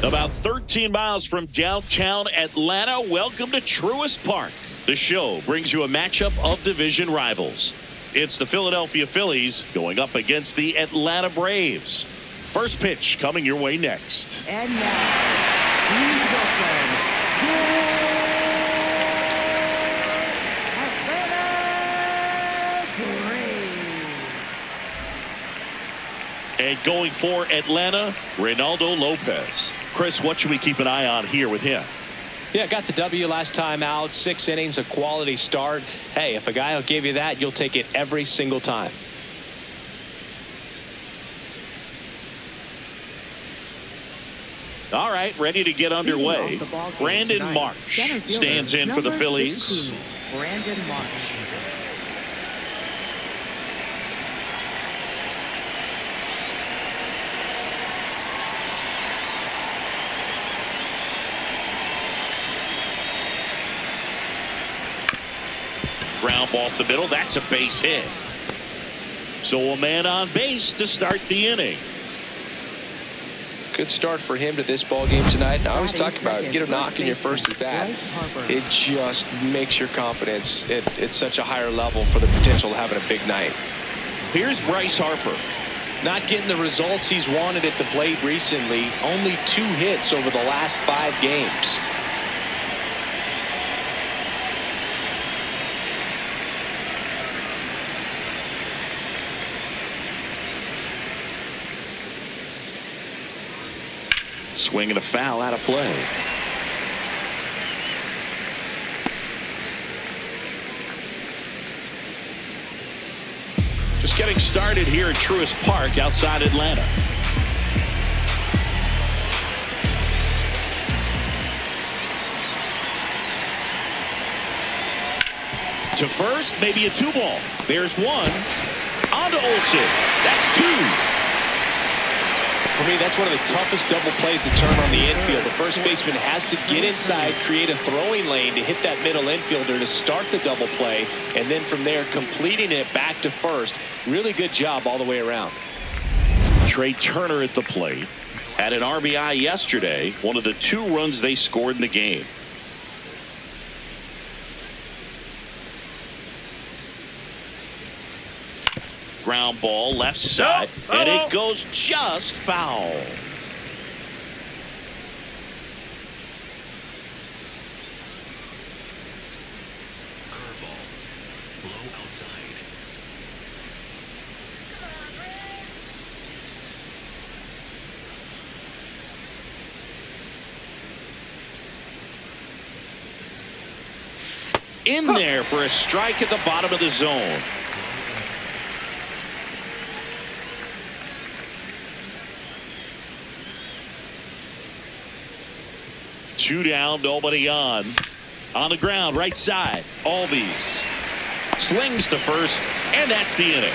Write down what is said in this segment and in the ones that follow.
About 13 miles from downtown Atlanta, welcome to Truist Park. The show brings you a matchup of division rivals. It's the Philadelphia Phillies going up against the Atlanta Braves. First pitch coming your way next. And now, please welcome Atlanta Braves. And going for Atlanta, Reynaldo Lopez. Chris, what should we keep an eye on here with him? Yeah, got the W last time out. 6 innings, a quality start. Hey, if a guy will give you that, you'll take it every single time. All right, ready to get underway. Brandon Marsh stands in for the Phillies. 16, Brandon Marsh. Ground ball up the middle. That's a base hit. So a man on base to start the inning. Good start for him to this ball game tonight. I always talk about it. Get a knock in your first at bat. It just makes your confidence at such a higher level for the potential of having a big night. Here's Bryce Harper. Not getting the results he's wanted at the plate recently. Only 2 hits over the last 5 games. Swing and a foul out of play. Just getting started here at Truist Park outside Atlanta. To first, maybe a 2-ball. There's 1. On to Olsen. That's 2. For me, that's one of the toughest double plays to turn on the infield. The first baseman has to get inside, create a throwing lane to hit that middle infielder to start the double play, and then from there completing it back to first. Really good job all the way around. Trey Turner at the plate had an RBI yesterday, one of the 2 runs they scored in the game. Ground ball left side, and it goes just foul. Curveball, low outside. In there for a strike at the bottom of the zone. Two down, nobody on. On the ground, right side. Albies slings to first, and that's the inning.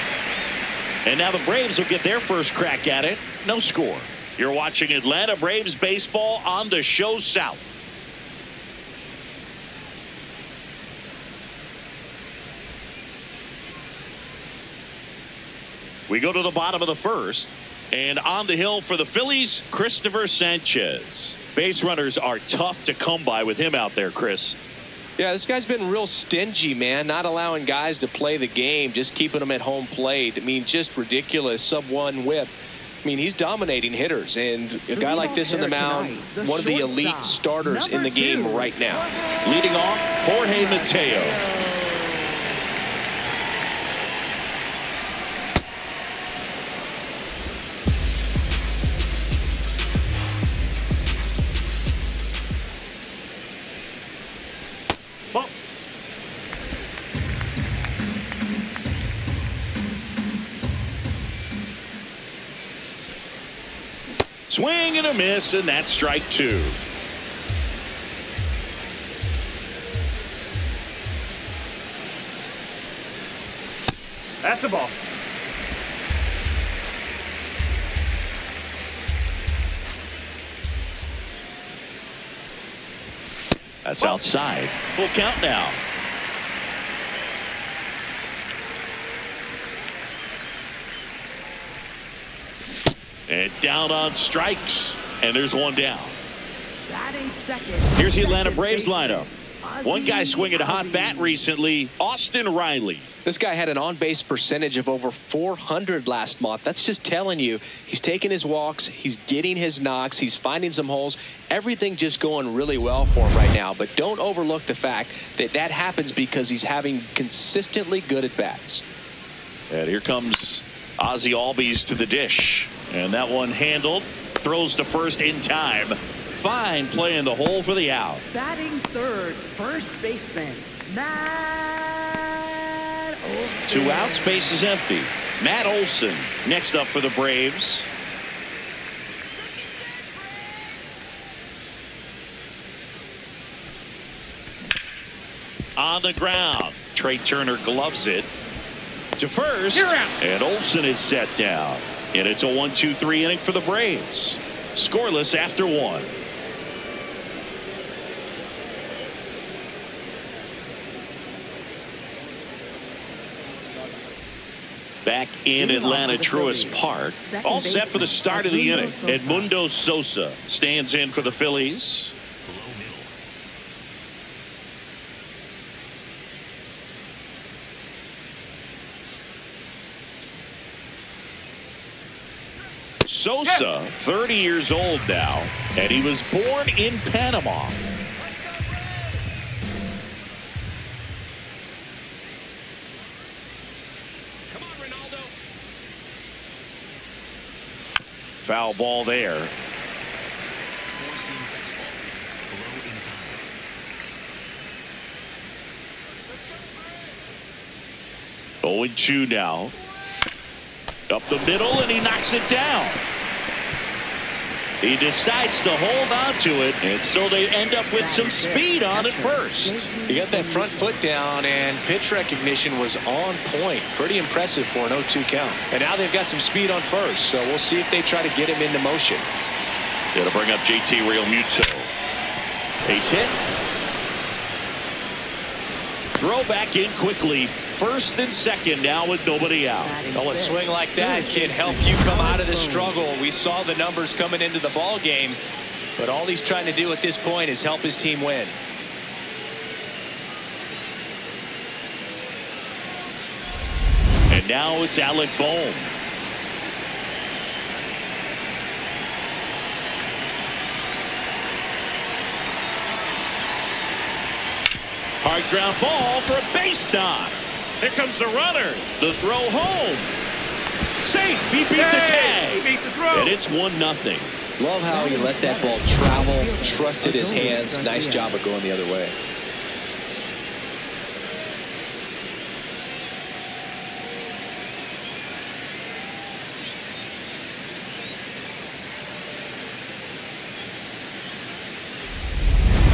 And now the Braves will get their first crack at it. No score. You're watching Atlanta Braves baseball on the Show South. We go to the bottom of the first, and on the hill for the Phillies, Christopher Sanchez. Base runners are tough to come by with him out there, Chris. Yeah, this guy's been real stingy, man. Not allowing guys to play the game, just keeping them at home plate. I mean, just ridiculous. Sub-1 whip. I mean, he's dominating hitters, and a guy like this on the mound, one of the elite starters in the game right now. Leading off, Jorge Mateo. Swing and a miss, and that's strike 2. That's the ball. That's outside. Full count now. And down on strikes, and there's 1 down. batting second. Here's the Atlanta second Braves baseman, lineup. One guy swinging a hot bat recently, Austin Riley. This guy had an on-base percentage of over 400 last month. That's just telling you he's taking his walks, he's getting his knocks, he's finding some holes. Everything just going really well for him right now. But don't overlook the fact that that happens because he's having consistently good at-bats. And here comes Ozzie Albies to the dish. And that one handled. Throws to first in time. Fine play in the hole for the out. Batting third, first baseman, Matt Olson. 2 outs, base is empty. Matt Olson next up for the Braves. On the ground. Trey Turner gloves it to first. You're out. And Olson is set down. And it's a 1-2-3 inning for the Braves. Scoreless after 1. Back in Atlanta Truist Park. All set for the start of the inning. Edmundo Sosa stands in for the Phillies. Below middle. Sosa, 30 years old now, and he was born in Panama. Come on, Ronaldo. Foul ball there. 4-seam fastball. Below inside. 0-2 now. Up the middle, and he knocks it down. He decides to hold on to it, and so they end up with some speed on it first. He got that front foot down, and pitch recognition was on point. Pretty impressive for an 0-2 count. And now they've got some speed on first, so we'll see if they try to get him into motion. Going to bring up JT Realmuto. Base hit. Throw back in quickly. First and second now with nobody out. Well, a swing like that can help you come out of the struggle. We saw the numbers coming into the ball game, but all he's trying to do at this point is help his team win. And now it's Alec Bohm. Hard ground ball for a base knock. Here comes the runner. The throw home. Safe. He beat the tag. He beat the throw. And it's 1-0. Love how he let that ball travel, trusted his hands. Nice job of going the other way.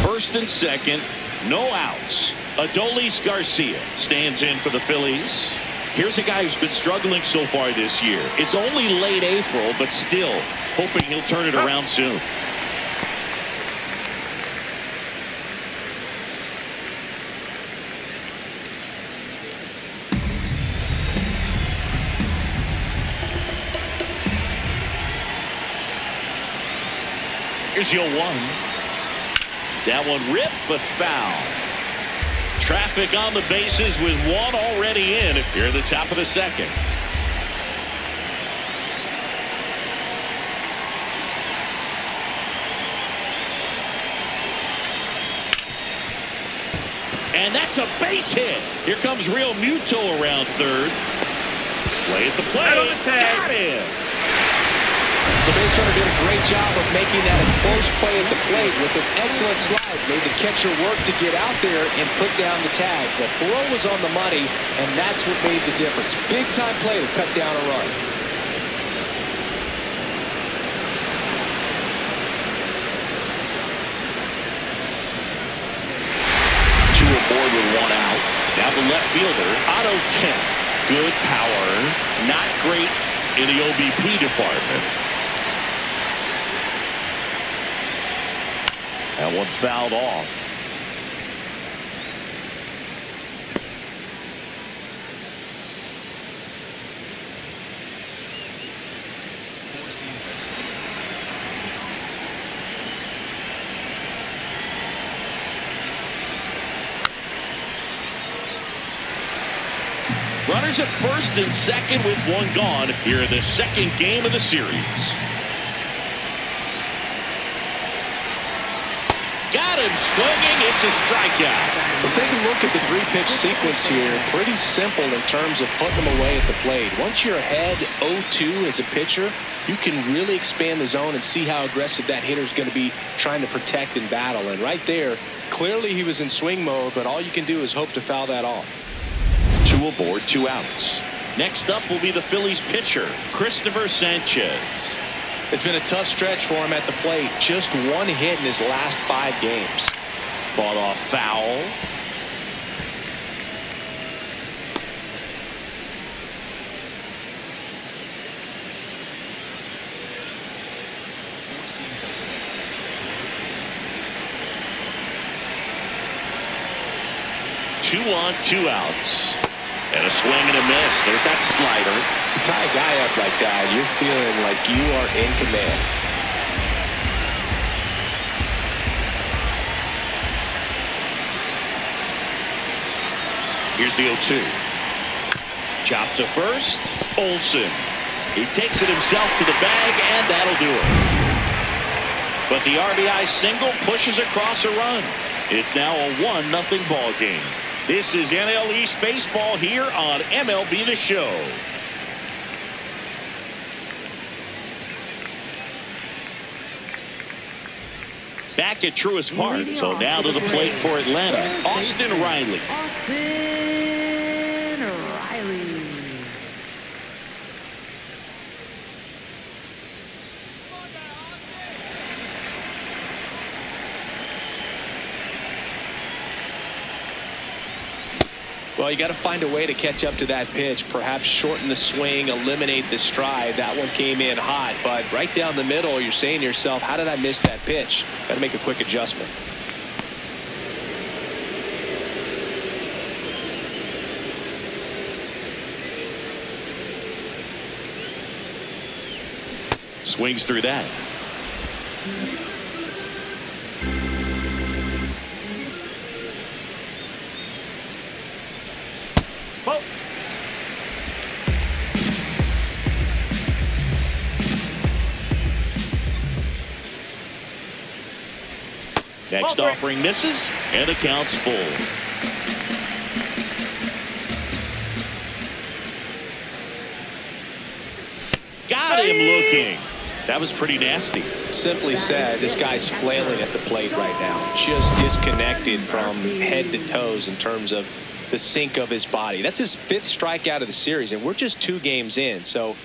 First and second. No outs. Adolis Garcia stands in for the Phillies. Here's a guy who's been struggling so far this year. It's only late April, but still hoping he'll turn it around soon. Here's your 1. That one ripped, but foul. Traffic on the bases with 1 already in here at the top of the second. And that's a base hit. Here comes Realmuto around third. Play at the plate. Right on the tag. Got him. The base runner did a great job of making that a close play at the plate with an excellent slide. Made the catcher work to get out there and put down the tag. The throw was on the money, and that's what made the difference. Big time play to cut down a run. Two aboard with 1 out. Now the left fielder, Otto Kemp. Good power. Not great in the OBP department. That one fouled off. Runners at first and second with one gone here in the second game of the series. Got him swinging. It's a strikeout. Well, take a look at the three-pitch sequence here. Pretty simple in terms of putting them away at the plate. Once you're ahead 0-2 as a pitcher, you can really expand the zone and see how aggressive that hitter is going to be trying to protect and battle. And right there, clearly he was in swing mode, but all you can do is hope to foul that off. 2 aboard, 2 outs. Next up will be the Phillies pitcher, Christopher Sanchez. It's been a tough stretch for him at the plate. Just one hit in his last 5 games. Fought off foul. Two on, 2 outs. And a swing and a miss. There's that slider. You tie a guy up like that, you're feeling like you are in command. Here's the 0-2. Chop to first. Olsen. He takes it himself to the bag, and that'll do it. But the RBI single pushes across a run. It's now a 1-0 ball game. This is NL East Baseball here on MLB The Show. Back at Truist Park. So now to the plate for Atlanta, Austin Riley. Austin Riley. Well, you got to find a way to catch up to that pitch. Perhaps shorten the swing, eliminate the stride. That one came in hot, but right down the middle, you're saying to yourself, how did I miss that pitch? Got to make a quick adjustment. Swings through that. Oh. Next offering misses, and the count's full. Got him looking. That was pretty nasty. Simply said, this guy's flailing at the plate right now. Just disconnected from head to toes in terms of the sink of his body. That's his 5th strikeout of the series, and we're just 2 games in. So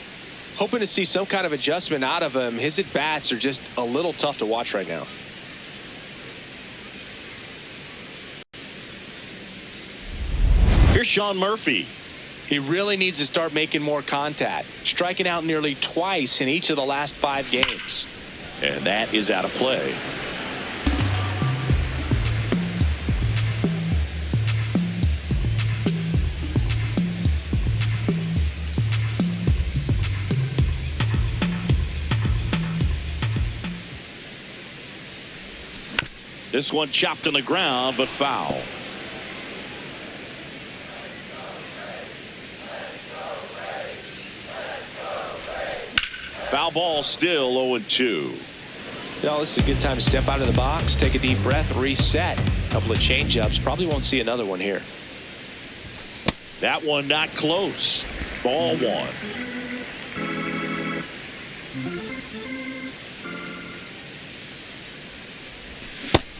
hoping to see some kind of adjustment out of him. His at-bats are just a little tough to watch right now. Here's Sean Murphy. He really needs to start making more contact, striking out nearly twice in each of the last 5 games. And that is out of play. This one chopped on the ground, but foul. Foul ball, still 0-2. Well, this is a good time to step out of the box, take a deep breath, reset. A couple of change-ups. Probably won't see another one here. That one not close. Ball 1.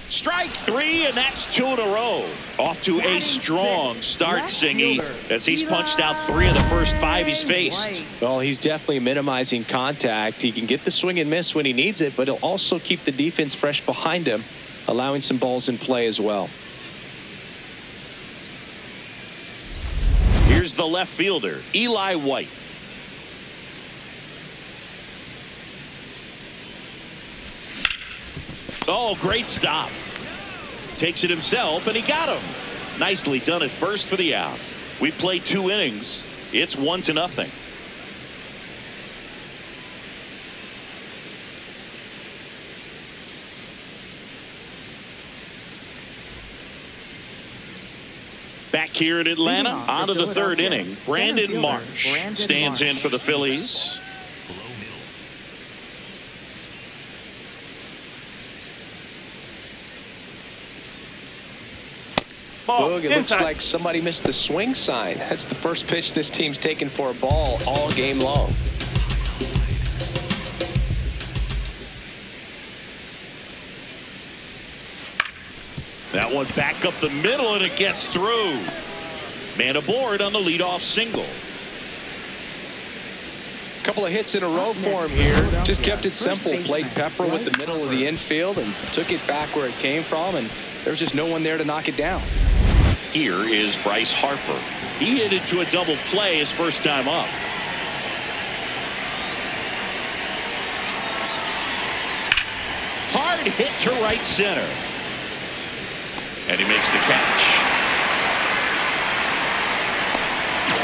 Strike 3, and that's 2 in a row. Off to a strong start, Singy, as he's punched out 3 of the first 5 he's faced. Well, he's definitely minimizing contact. He can get the swing and miss when he needs it, but he'll also keep the defense fresh behind him, allowing some balls in play as well. Here's the left fielder, Eli White. Oh, great stop. Takes it himself, and he got him. Nicely done at first for the out. We played 2 innings. It's 1-0. Back here in Atlanta, Leading off on to for the third Philadelphia, inning. center Brandon fielder, Marsh Brandon stands in Marsh. for the Phillies. Below middle. Ball. Boog, it looks Inside. like somebody missed the swing sign. That's the first pitch this team's taken for a ball all game long. That one back up the middle, and it gets through. Man aboard on the leadoff single. Couple of hits in a row for him here. Just kept it simple. Played pepper with the middle of the infield and took it back where it came from, and there's just no one there to knock it down. Here is Bryce Harper. He hit into a double play his first time up. Hard hit to right center. And he makes the catch.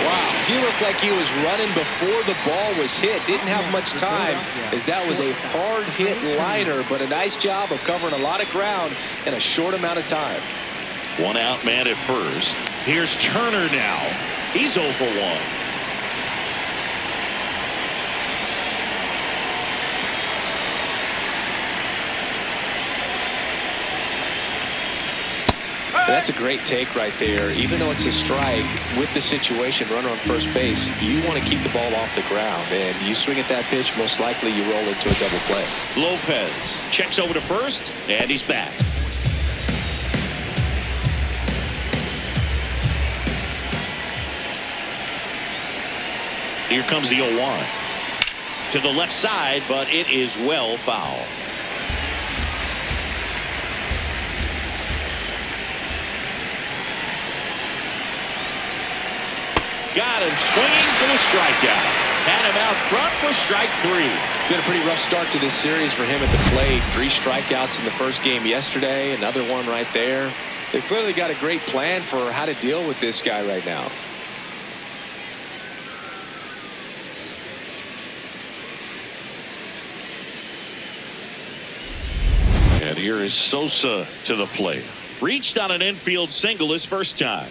Wow, he looked like he was running before the ball was hit. Didn't have much time, as that was a hard hit liner, but a nice job of covering a lot of ground in a short amount of time. One out man at first. Here's Turner now. He's 0 for 1. That's a great take right there. Even though it's a strike, with the situation, runner on first base, you want to keep the ball off the ground. And you swing at that pitch, most likely you roll into a double play. Lopez checks over to first, and he's back. Here comes the 0-1. To the left side, but it is well foul. Got him swinging for the strikeout. Had him out front for strike 3. Been a pretty rough start to this series for him at the plate. 3 strikeouts in the first game yesterday. Another one right there. They've clearly got a great plan for how to deal with this guy right now. And here is Sosa to the plate. Reached on an infield single his first time.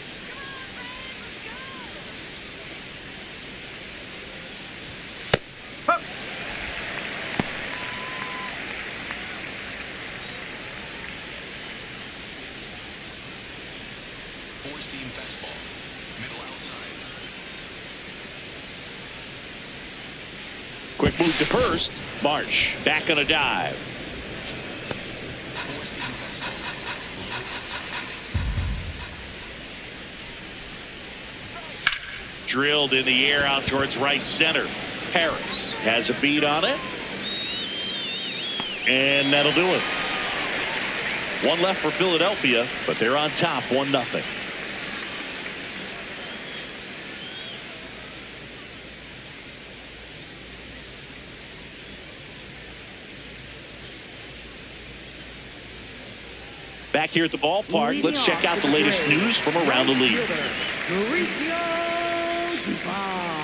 Four-seam fastball. Middle outside. Quick move to first. Marsh back on a dive. Four-seam fastball. Low outside. Drilled in the air out towards right center. Harris has a beat on it. And that'll do it. One left for Philadelphia, but they're on top 1-0. Back here at the ballpark, let's check out the latest news from around the league. Mauricio Dubon.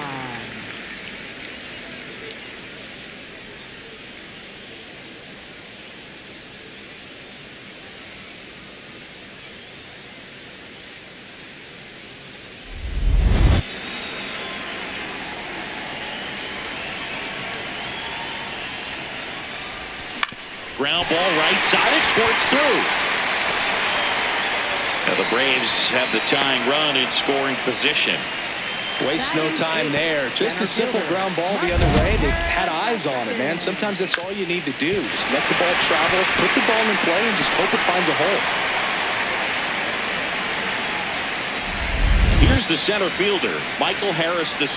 Ground ball right side. It squirts through. Now the Braves have the tying run in scoring position. Waste no time there. Just a simple ground ball the other way. They had eyes on it, man. Sometimes that's all you need to do. Just let the ball travel, put the ball in play, and just hope it finds a hole. Here's the center fielder, Michael Harris II.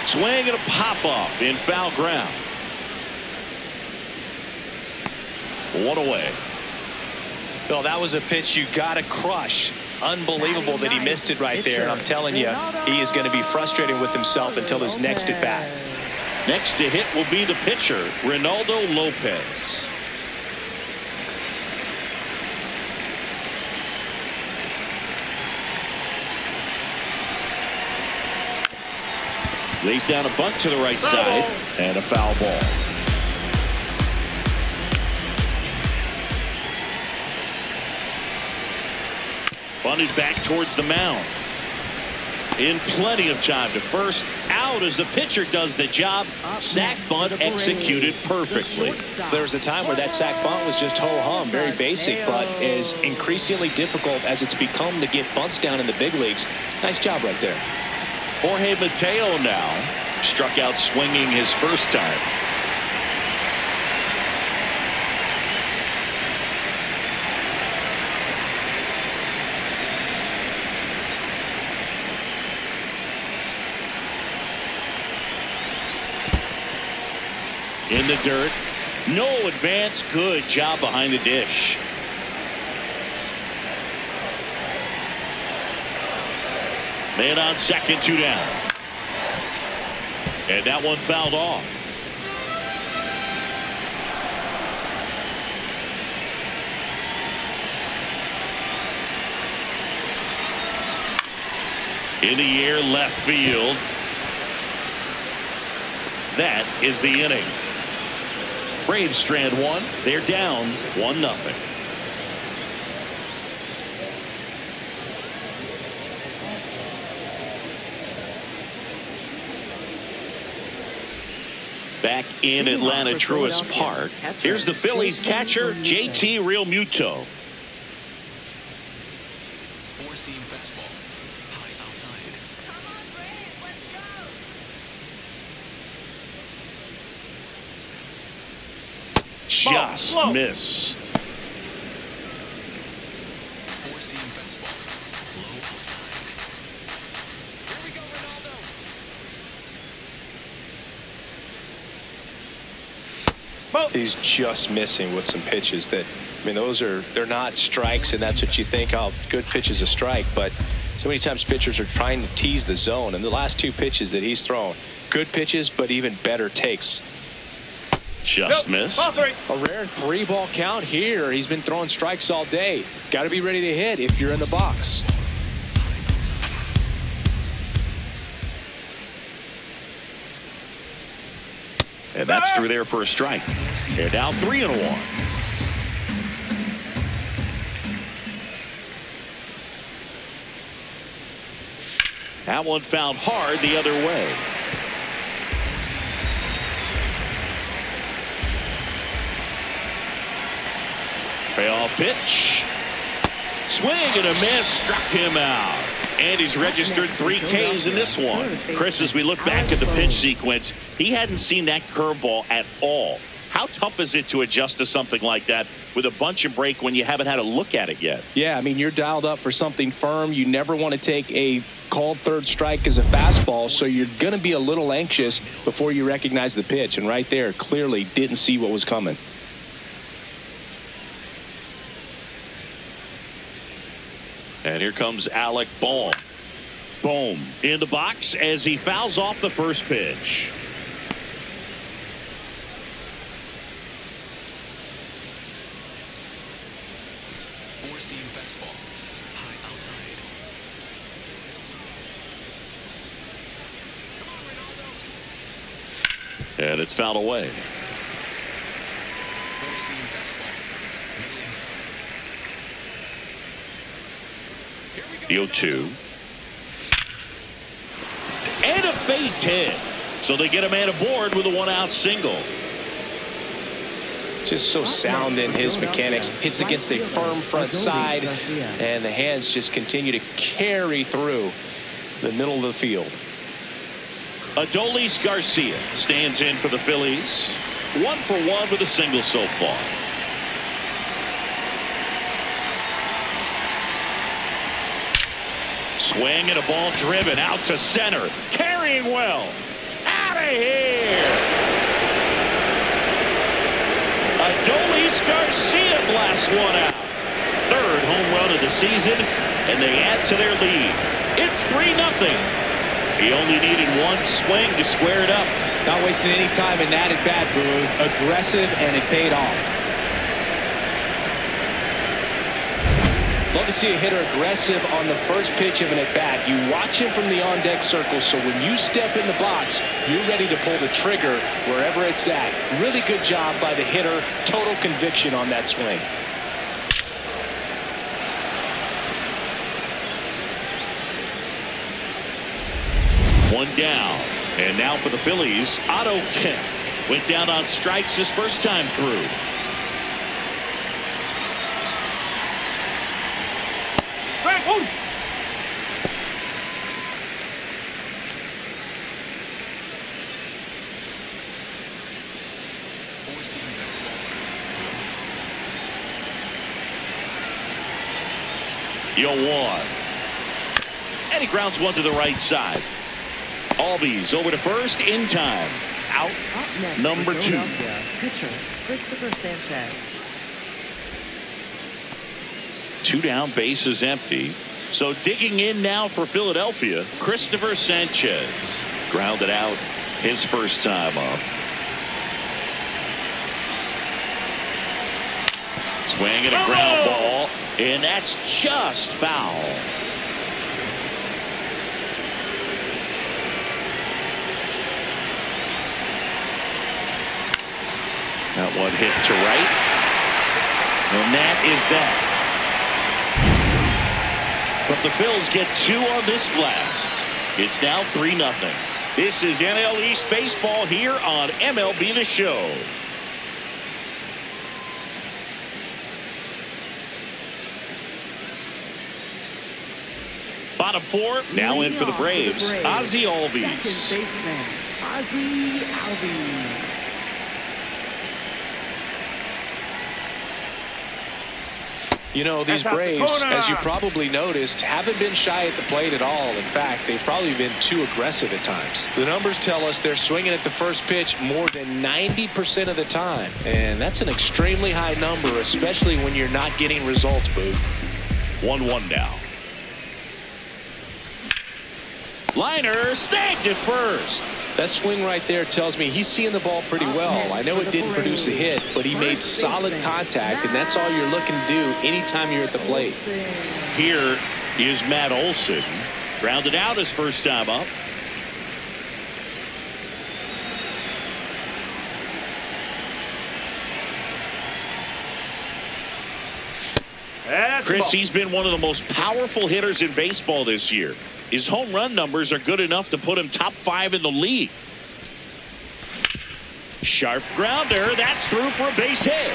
Swing and a pop-up in foul ground. 1 away. Bill, that was a pitch you got to crush. Unbelievable that he missed it right there. And I'm telling you, he is going to be frustrated with himself until his next at bat. Next to hit will be the pitcher, Ronaldo Lopez. Lays down a bunt to the right side and a foul ball. Bunted back towards the mound. In plenty of time to first. Out as the pitcher does the job. Sack bunt executed perfectly. There was a time where that sack bunt was just ho-hum, very basic, but is increasingly difficult as it's become to get bunts down in the big leagues. Nice job right there. Jorge Mateo now struck out swinging his first time. In the dirt. No advance. Good job behind the dish. Man on second, 2 down. And that one fouled off. In the air, left field. That is the inning. Braves strand one. They're down 1-0. Back in Atlanta Truist Park. Here's the Phillies catcher, JT Realmuto. Four-seam fastball. High outside. Just missed. Four-seam fastball. Low outside. Here we go, Ronaldo. He's just missing with some pitches that, I mean, they're not strikes, and that's what you think, oh, good pitch is a strike, but so many times pitchers are trying to tease the zone, and the last 2 pitches that he's thrown, good pitches, but even better takes. Just missed. A rare 3-ball count here. He's been throwing strikes all day. Got to be ready to hit if you're in the box. And that's through there for a strike. They're down 3-1. That one fouled hard the other way. Payoff pitch. Swing and a miss. Struck him out. And he's registered 3 Ks in this one. Chris, as we look back at the pitch sequence, he hadn't seen that curveball at all. How tough is it to adjust to something like that with a bunch and break when you haven't had a look at it yet? Yeah, I mean, you're dialed up for something firm. You never want to take a called third strike as a fastball, so you're going to be a little anxious before you recognize the pitch. And right there, clearly didn't see what was coming. And here comes Alec Bohm. Bohm in the box as he fouls off the first pitch. Four-seam fastball. High outside. Come on, Ronaldo. And it's fouled away. Four-seam fastball. Middle inside. Here we go. The 0-2. And a base hit. So they get a man aboard with a 1-out single. Just so sound in his mechanics. Hits against a firm front side, and the hands just continue to carry through the middle of the field. Adolis Garcia stands in for the Phillies. 1 for 1 with a single so far. Swing and a ball driven out to center. Carrying well. Out of here. Adolis Garcia blasts one out. 3rd home run of the season, and they add to their lead. It's 3-0. He only needed 1 swing to square it up. Not wasting any time in that at bat, Boone. Aggressive, and it paid off. Love to see a hitter aggressive on the first pitch of an at-bat. You watch him from the on-deck circle, so when you step in the box, you're ready to pull the trigger wherever it's at. Really good job by the hitter. Total conviction on that swing. One down. And now for the Phillies, Otto Kemp went down on strikes his first time through. Four-seam fastball. One. And he grounds one to the right side. Albies over to first in time. Out. Up next, Number for 2. Philadelphia, pitcher Christopher Sanchez. 2 down, bases empty. So digging in now for Philadelphia, Christopher Sanchez grounded out his first time up. Swing and a ground ball, and that's just foul. That one hit to right, and that is that. But the Phils get 2 on this blast. It's now 3-0. This is NL East baseball here on MLB The Show. Bottom 4 now in for the Braves. Ozzie Albies. Second baseman Ozzie Albies. You know, these Braves, as you probably noticed, haven't been shy at the plate at all. In fact, they've probably been too aggressive at times. The numbers tell us they're swinging at the first pitch more than 90% of the time. And that's an extremely high number, especially when you're not getting results, Boo. 1-1 now. Liner snagged at first. That swing right there tells me he's seeing the ball pretty well. I know it didn't produce a hit, but he made solid contact, and that's all you're looking to do anytime you're at the plate. Here is Matt Olson. Grounded out his first time up. Chris, he's been one of the most powerful hitters in baseball this year. His home run numbers are good enough to put him top 5 in the league. Sharp grounder. That's through for a base hit.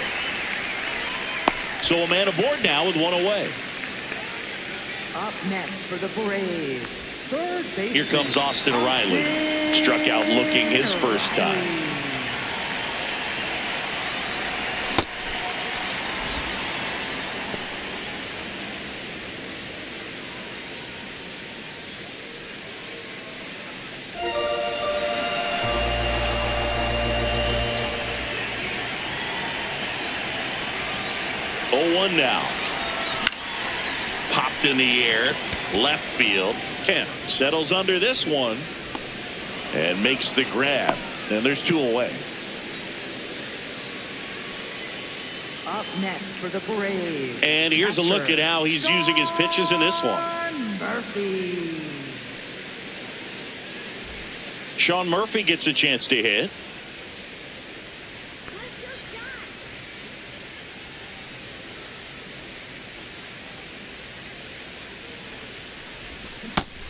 So a man aboard now with 1 away. Up next for the Braves, third baseman. Here comes Austin Riley. Struck out looking his first time. Now popped in the air, left field. Kemp settles under this one and makes the grab, and there's 2 away. Up next for the Braves, and here's a look at how he's using his pitches in this one. Murphy. Sean Murphy gets a chance to hit.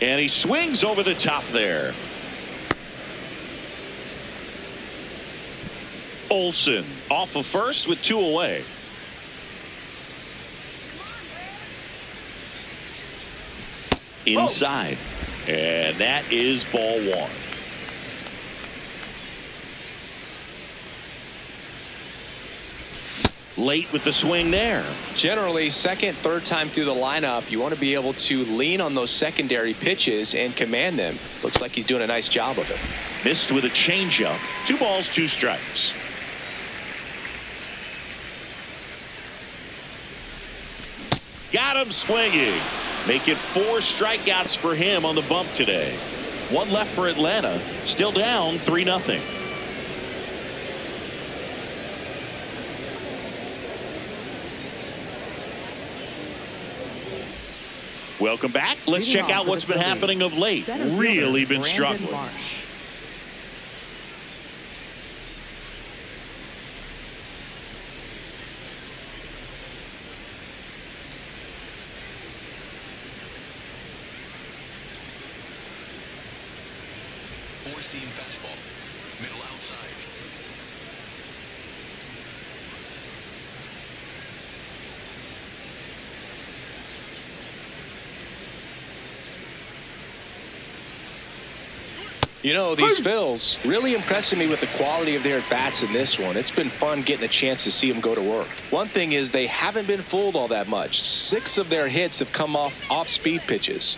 And he swings over the top there. Olson off of first with 2 away. Inside. And that is ball 1. Late with the swing there. Generally, second, third time through the lineup, you want to be able to lean on those secondary pitches and command them. Looks like he's doing a nice job of it. Missed with a changeup. 2 balls, 2 strikes. Got him swinging. Making 4 strikeouts for him on the bump today. 1 left for Atlanta. Still down 3-0. Welcome back. Let's check out what's been happening of late. Really been struggling. Four-seam fastball. Middle outside. You know, these Phils really impressing me with the quality of their at-bats in this one. It's been fun getting a chance to see them go to work. One thing is they haven't been fooled all that much. 6 of their hits have come off speed pitches.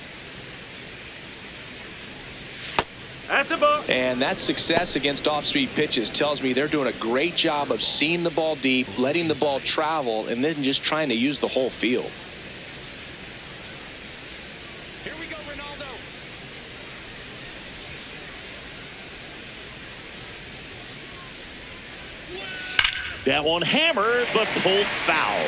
That's a ball. And that success against off-speed pitches tells me they're doing a great job of seeing the ball deep, letting the ball travel, and then just trying to use the whole field. Here we go, Ronaldo. That one hammered, but pulled foul.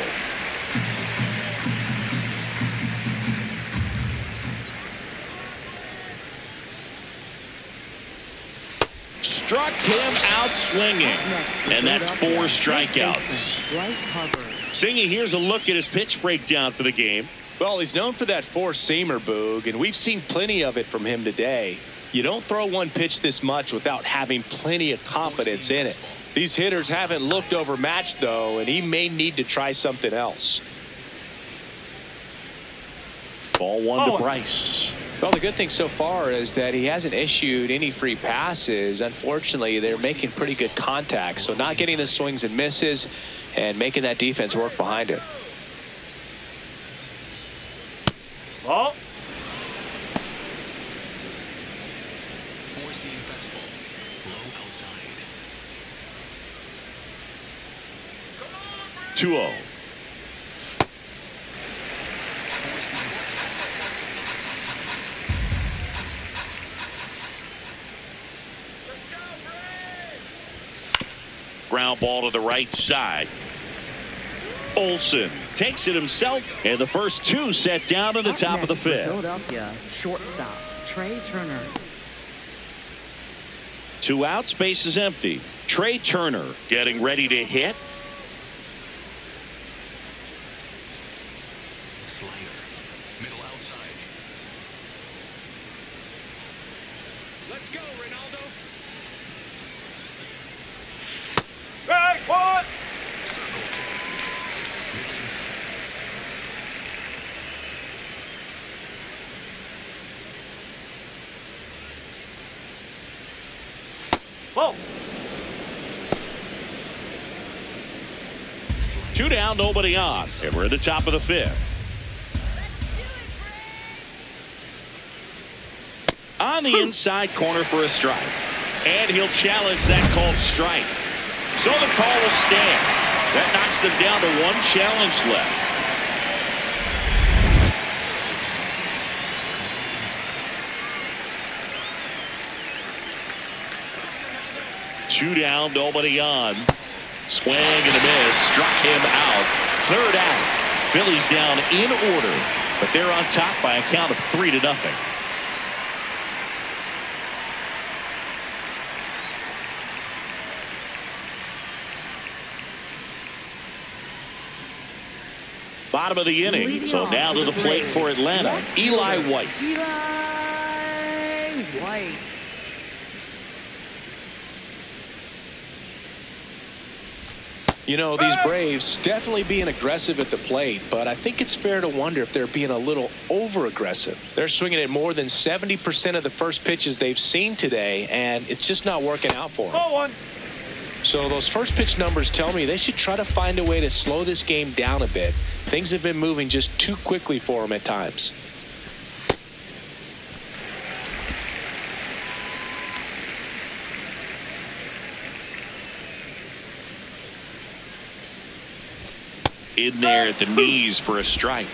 Struck him out swinging. And that's 4 strikeouts. Singy, here's a look at his pitch breakdown for the game. Well, he's known for that four-seamer, Boog, and we've seen plenty of it from him today. You don't throw one pitch this much without having plenty of confidence in it. These hitters haven't looked overmatched, though, and he may need to try something else. Ball 1 to Bryce. Well, the good thing so far is that he hasn't issued any free passes. Unfortunately, they're making pretty good contact, so not getting the swings and misses and making that defense work behind it. Ball. Four-seam fastball. Low outside. 2-0. Ground ball to the right side. Olsen takes it himself, and the first 2 set down to the top of the 5th. Philadelphia shortstop Trey Turner. 2 outs, base is empty. Trey Turner getting ready to hit. Slider. Middle outside. Let's go, Ronaldo. Right, one. Whoa. 2 down, nobody on, and we're at the top of the 5th. On the inside corner for a strike, and he'll challenge that called strike. So the call will stand. That knocks them down to 1 challenge left. Two down, nobody on. Swing and a miss. Struck him out. 3rd out. Phillies down in order, but they're on top by a count of 3-0. Bottom of the inning. So now to the plate for Atlanta, Eli White. Eli White. You know, these Braves definitely being aggressive at the plate, but I think it's fair to wonder if they're being a little over-aggressive. They're swinging at more than 70% of the first pitches they've seen today, and it's just not working out for them. Ball 1. So those first pitch numbers tell me they should try to find a way to slow this game down a bit. Things have been moving just too quickly for them at times. In there at the knees for a strike.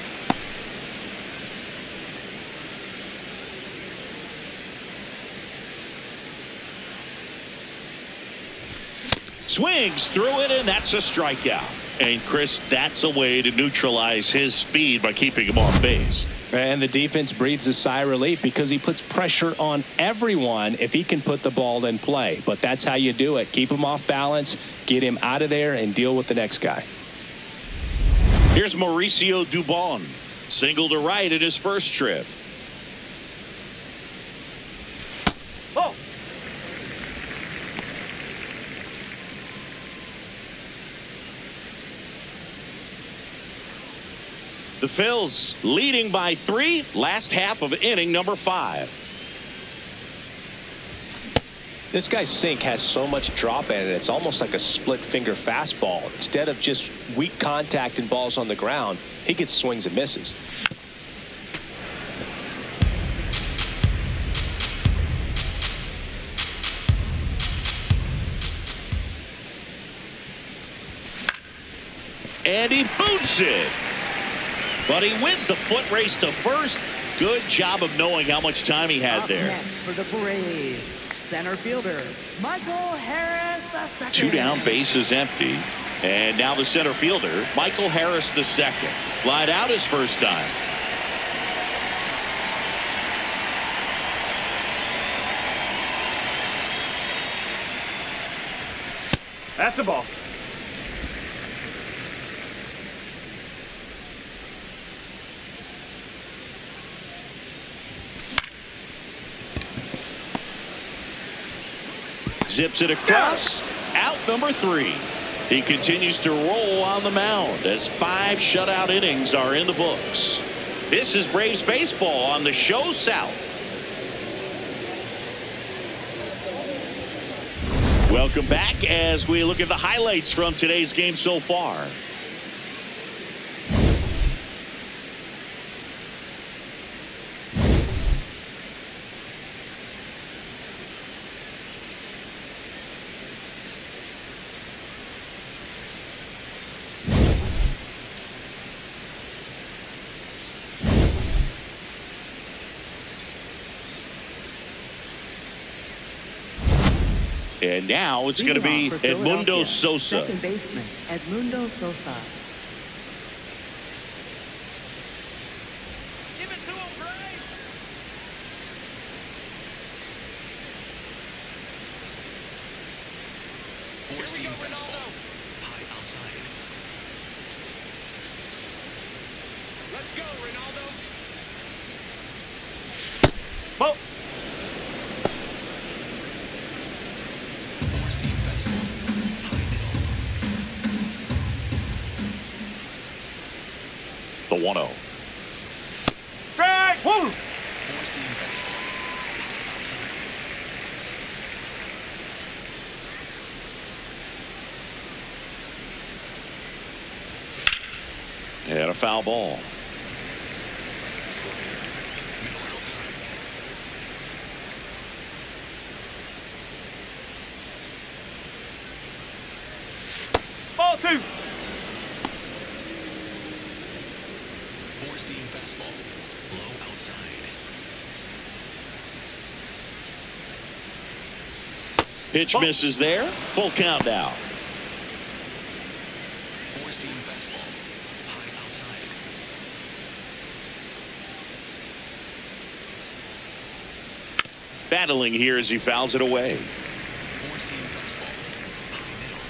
Swings through it, and that's a strikeout. And Chris, that's a way to neutralize his speed by keeping him off base. And the defense breathes a sigh of relief because he puts pressure on everyone if he can put the ball in play. But that's how you do it. Keep him off balance, get him out of there, and deal with the next guy. Here's Mauricio Dubon. Single to right in his first trip. Oh. The Phils leading by 3, last half of inning number 5. This guy's sink has so much drop in it, it's almost like a split finger fastball. Instead of just weak contact and balls on the ground, he gets swings and misses. And he boots it. But he wins the foot race to first. Good job of knowing how much time he had Up there. next for the Braves, center fielder, Michael Harris II. 2 down, bases empty. And now the center fielder, Michael Harris II. Lied out his first time. That's the ball. Zips it across. Out number 3. He continues to roll on the mound as 5 shutout innings are in the books. This is Braves baseball on the Show South. Welcome back as we look at the highlights from today's game so far. And now it's going to be Edmundo Sosa. Second baseman, Edmundo Sosa. Give it to him, Bray. Four-seam fastball. High outside. Let's go, Ronaldo. Ball. Four-seam fastball. High middle. The 1-0. Strike one. Four-seam fastball. Outside. And a foul ball. Slider. Middle outside. Ball 2. Four-seam fastball. Low outside. Pitch misses there. Full count now. Four-seam fastball. High outside. Battling here as he fouls it away. Four-seam fastball. High middle.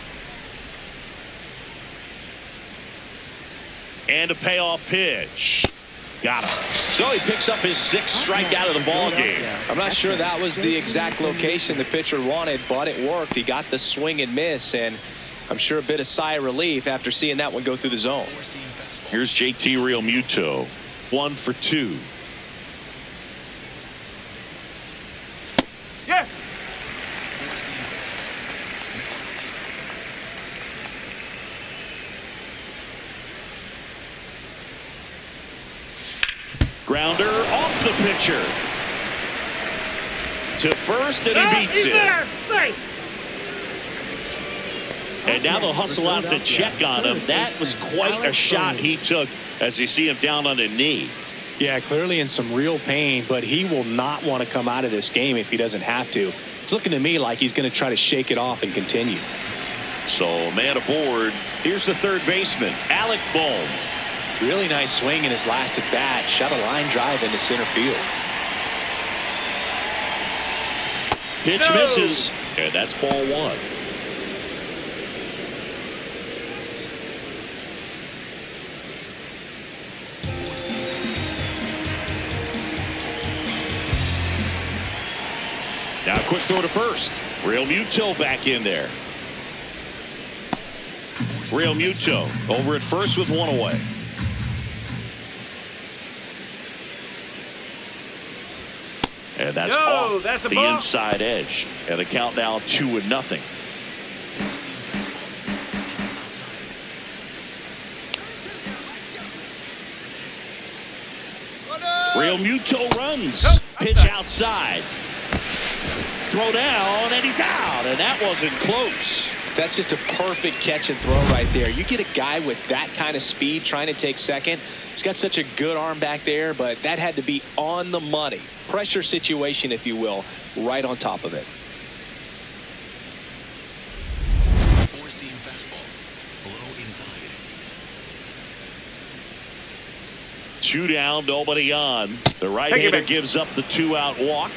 And a payoff pitch. Got him. So he picks up his 6th strikeout of the ball game. I'm not sure that was the exact location the pitcher wanted, but it worked. He got the swing and miss, and I'm sure a bit of sigh of relief after seeing that one go through the zone. Four-seam fastball. Here's JT Realmuto. 1 for 2. Yes. Four-seam fastball. Middle outside. Grounder off the pitcher. To first, and he beats He's it. there. Safe. And now they'll hustle out to check on him. That was quite a shot he took as you see him down on the knee. Yeah, clearly in some real pain, but he will not want to come out of this game if he doesn't have to. It's looking to me like he's going to try to shake it off and continue. So man aboard. Here's the third baseman, Alec Bohm. Really nice swing in his last at bat. Shot a line drive into center field. Pitch misses, and that's ball 1. Now a quick throw to first. Realmuto back in there. Realmuto over at first with 1 away. And that's No, off that's a the ball. inside edge. And the count now 2-0. Real Muto runs. Pitch outside. Throw down, and he's out. And that wasn't close. That's just a perfect catch and throw right there. You get a guy with that kind of speed trying to take second. He's got such a good arm back there, but that had to be on the money. Pressure situation, if you will, right on top of it. Four-seam fastball. Low inside. 2 down, nobody on. The right Take it hander back. gives up the 2-out walk.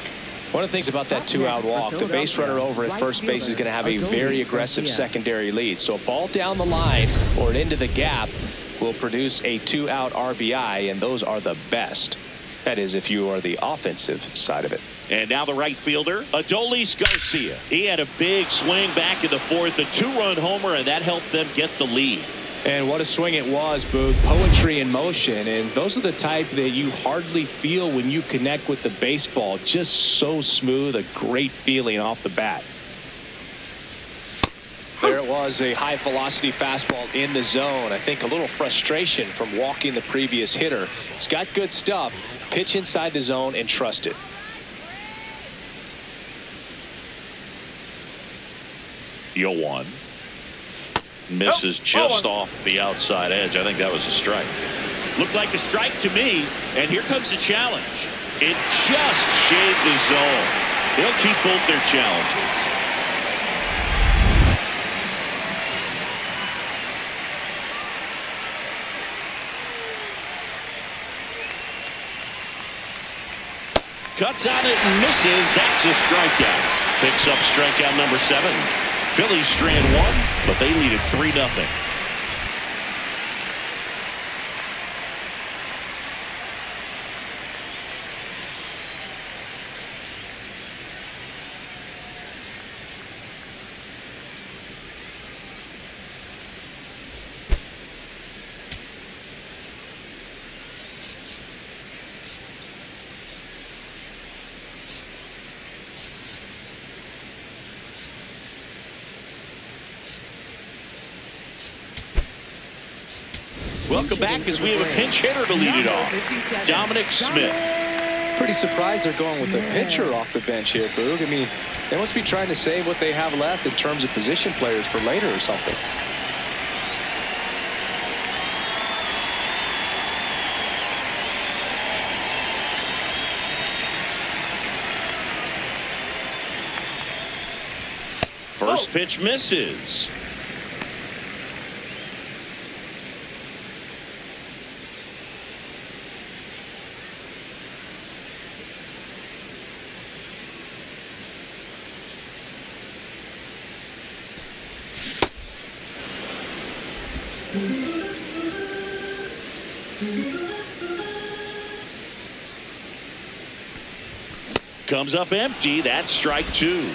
One of the things about that 2-out walk, the base runner over at first base is going to have a very aggressive secondary lead. So a ball down the line or into the gap will produce a 2-out RBI, and those are the best. That is, if you are the offensive side of it. And now the right fielder, Adolis Garcia. He had a big swing back in the fourth, a 2-run homer, and that helped them get the lead. And what a swing it was, Boog. Poetry in motion. And those are the type that you hardly feel when you connect with the baseball. Just so smooth, a great feeling off the bat. There it was, a high velocity fastball in the zone. I think a little frustration from walking the previous hitter. He's got good stuff. Pitch inside the zone and trust it. You'll one. Misses just off the outside edge. I think that was a strike. Looked like a strike to me. And here comes the challenge. It just shaved the zone. They'll keep both their challenges. Cuts on it and misses. That's a strikeout. Picks up strikeout number 7. Phillies strand 1, but they lead it 3-0. Welcome back as we have a pinch hitter to lead it off. Dominic Smith. Pretty surprised they're going with the pitcher off the bench here, Boog. I mean, they must be trying to save what they have left in terms of position players for later or something. First pitch misses. Comes up empty. That's strike 2.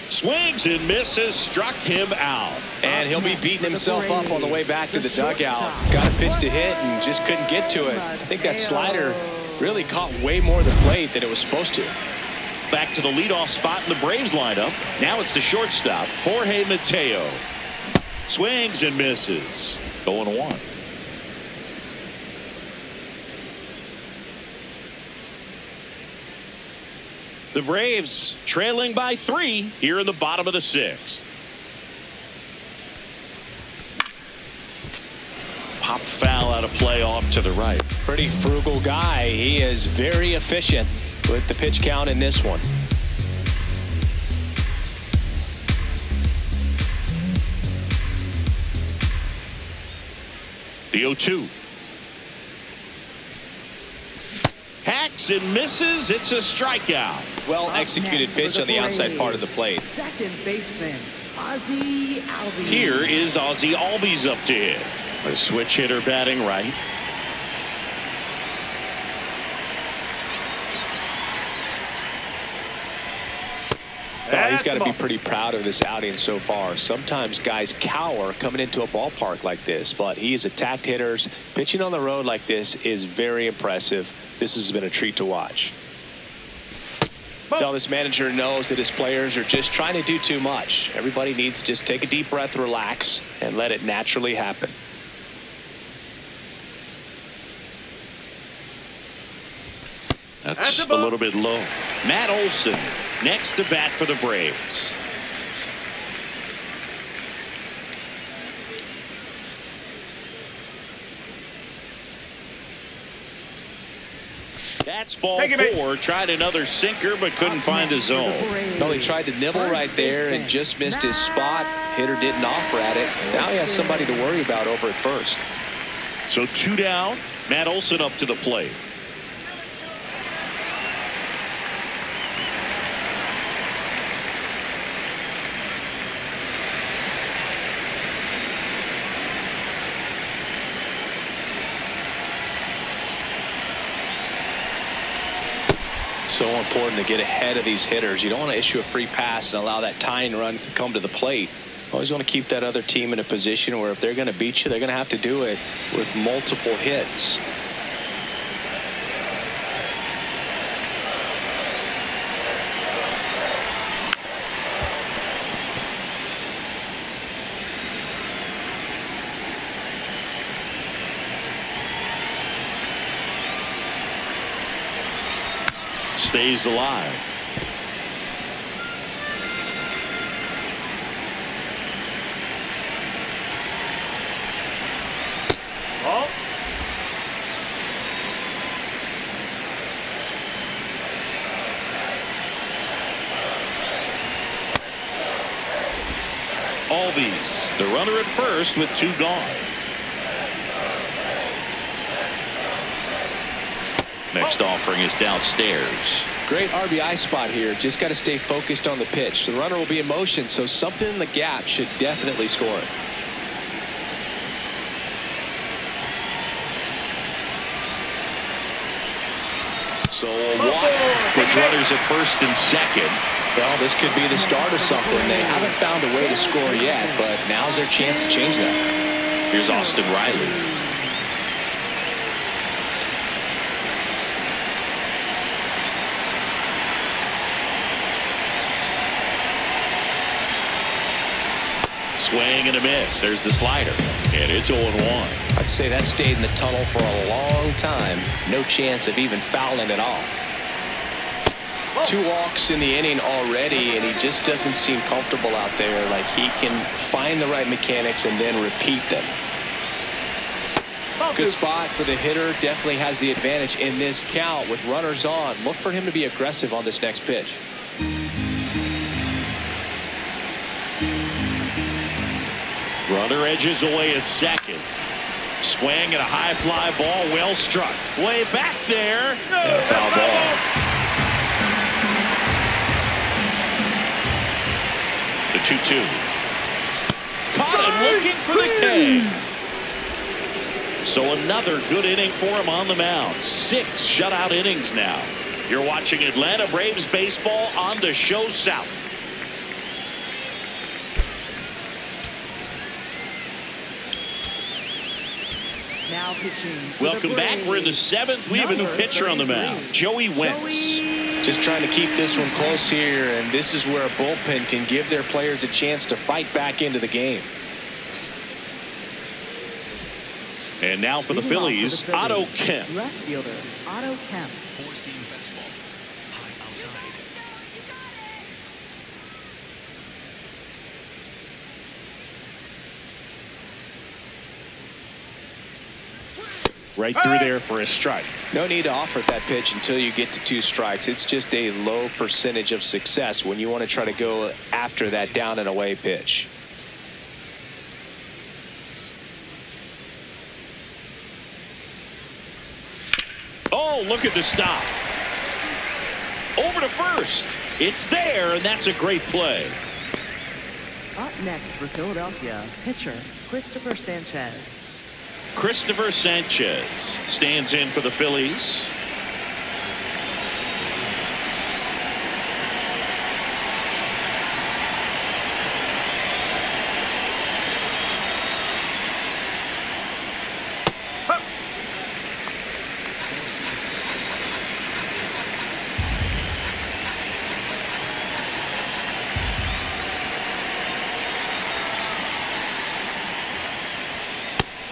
Swings and misses. Struck him out. And he'll be beating himself up on the way back to the dugout. Got a pitch to hit and just couldn't get to it. I think that slider really caught way more of the plate than it was supposed to. Back to the leadoff spot in the Braves lineup. Now it's the shortstop, Jorge Mateo. Swings and misses. 0-1. The Braves trailing by 3 here in the bottom of the 6th. Popped foul out of play off to the right. Pretty frugal guy. He is very efficient with the pitch count in this one. The 0-2. Hacks and misses. It's a strikeout. Well executed pitch on the outside part of the plate. Second baseman, Ozzie Albies. Here is Ozzie Albies up to hit. A switch hitter batting right. He's got to be pretty proud of this outing so far. Sometimes guys cower coming into a ballpark like this, but he has attacked hitters. Pitching on the road like this is very impressive. This has been a treat to watch. Now this manager knows that his players are just trying to do too much. Everybody needs to just take a deep breath, relax, and let it naturally happen. That's a little bit low. Matt Olson next to bat for the Braves. That's ball four. Tried another sinker, but couldn't find a zone. No, he tried to nibble right there and just missed his spot. Hitter didn't offer at it. Now he has somebody to worry about over at first. So 2 down. Matt Olson up to the plate. So important to get ahead of these hitters. You don't want to issue a free pass and allow that tying run to come to the plate. Always want to keep that other team in a position where if they're going to beat you, they're going to have to do it with multiple hits. Stays alive. Ball. Albies, the runner at first with 2 gone. Next offering is downstairs. Great RBI spot here. Just got to stay focused on the pitch. The runner will be in motion, so something in the gap should definitely score it. So walk with runners at first and second. Well, this could be the start of something. They haven't found a way to score yet, but now's their chance to change that. Here's Austin Riley. Swing and a miss. There's the slider. And it's 0-1. I'd say that stayed in the tunnel for a long time. No chance of even fouling it off. 2 walks in the inning already, and he just doesn't seem comfortable out there. Like he can find the right mechanics and then repeat them. Good spot for the hitter. Definitely has the advantage in this count with runners on. Look for him to be aggressive on this next pitch. Runner edges away at second. Swing and a high fly ball, well struck. Way back there. And a foul ball. The 2-2. Caught him looking for the K. So another good inning for him on the mound. 6 shutout innings now. You're watching Atlanta Braves baseball on the Show South. Now pitching. Welcome back. We're in the 7th. We have a new pitcher on the mound, Joey Wentz. Just trying to keep this one close here, and this is where a bullpen can give their players a chance to fight back into the game. And now for the Phillies, Otto Kemp. Left fielder, Otto Kemp. 4-seam fastball. High outside. Right through there for a strike. No need to offer that pitch until you get to 2 strikes. It's just a low percentage of success when you want to try to go after that down and away pitch. Oh, look at the stop. Over to first. It's there, and that's a great play. Up next for Philadelphia, pitcher Christopher Sanchez. Christopher Sanchez stands in for the Phillies.